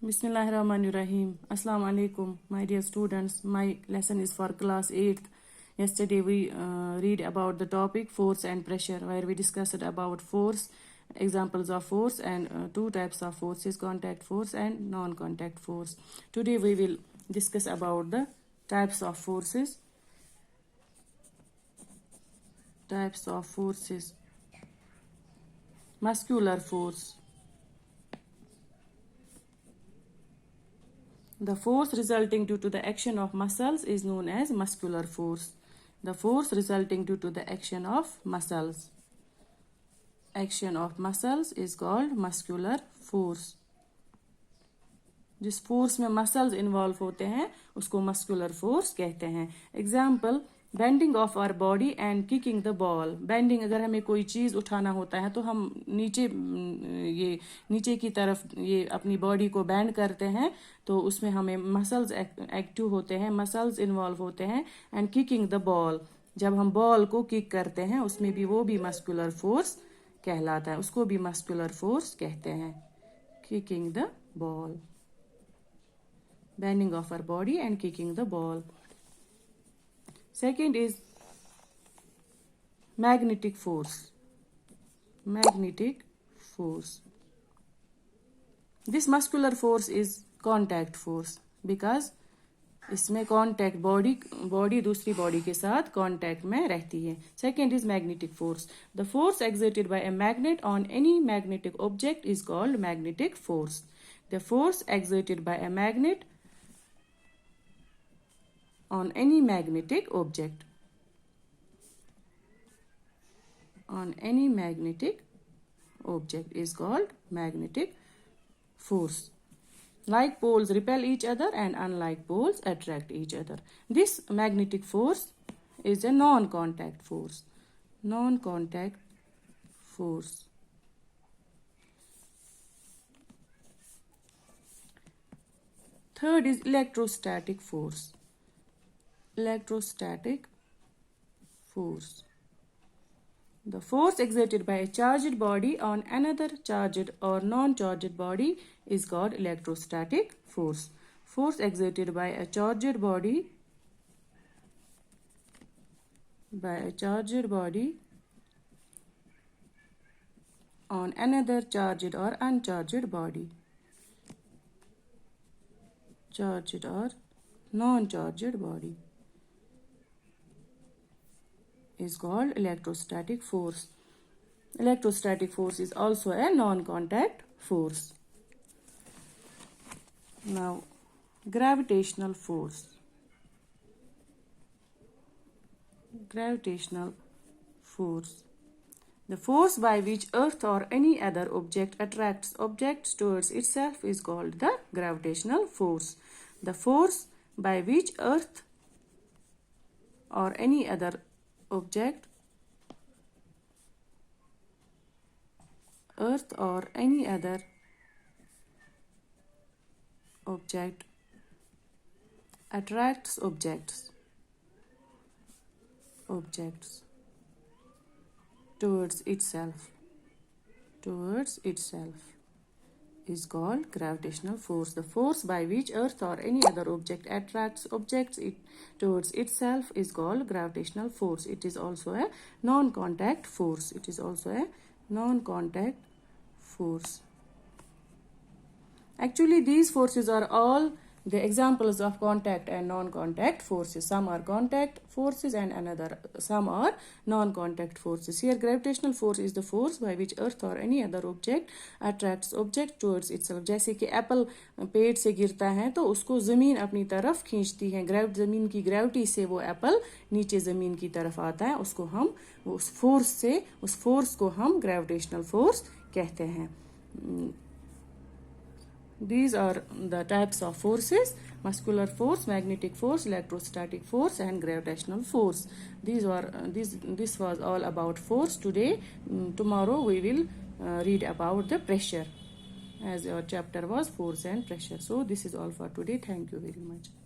Bismillahirrahmanirrahim. Assalamu alaikum, my dear students. My lesson is for class 8th. Yesterday we read about the topic force and pressure, where we discussed about force, examples of force, and two types of forces, contact force and non-contact force. Today we will discuss about the types of forces. Types of forces. Muscular force. The force resulting due to the action of muscles is known as muscular force. The force resulting due to the action of muscles. Action of muscles is called muscular force. जिस force में muscles involve होते हैं उसको muscular force कहते हैं. Example, bending of our body and kicking the ball. Bending, अगर हमें कोई चीज़ उठाना होता है तो हम नीचे की तरफ ये अपनी बॉडी को बेंड करते हैं, तो उसमें हमें मसल्स एक्टिव होते हैं, मसल्स इन्वॉल्व होते हैं. एंड किकिंग द बॉल, जब हम बॉल को किक करते हैं उसमें भी वो भी मस्कुलर फोर्स कहलाता है, उसको भी मस्कुलर फोर्स कहते हैं. Kicking the ball, bending of our body and kicking the ball. Second is magnetic force. Magnetic force. This muscular force is contact force because इसमें contact body दूसरी body के साथ contact में रहती है. Second is magnetic force. The force exerted by a magnet on any magnetic object is called magnetic force. The force exerted by a magnet on any magnetic object. On any magnetic object is called magnetic force. Like poles repel each other and unlike poles attract each other. This magnetic force is a non-contact force. Non-contact force. Third is electrostatic force. Electrostatic force. The force exerted by a charged body on another charged or non-charged body is called electrostatic force. Force exerted by a charged body on another charged or uncharged body. Charged or non-charged body is called electrostatic force. Electrostatic force is also a non-contact force. Now, gravitational force. Gravitational force. The force by which Earth or any other object attracts objects towards itself is called the gravitational force. The force by which Earth or any other object attracts objects towards itself is called gravitational force. The force by which Earth or any other object attracts objects towards itself is called gravitational force. It is also a non-contact force. Actually, these forces are all the examples of contact and non-contact forces. Some are contact forces and some are non-contact forces. Here, gravitational force is the force by which Earth or any other object attracts object towards itself. जैसे कि Apple पेड़ से गिरता है तो उसको ज़मीन अपनी तरफ खींचती है. ज़मीन की ग्रेविटी से वो एप्पल नीचे ज़मीन की तरफ आता है. उस फोर्स को हम ग्रेविटेशनल फोर्स कहते हैं. These are the types of forces: muscular force, magnetic force, electrostatic force, and gravitational force. This was all about force today. Tomorrow we will read about the pressure, as our chapter was force and pressure. So this is all for today. Thank you very much.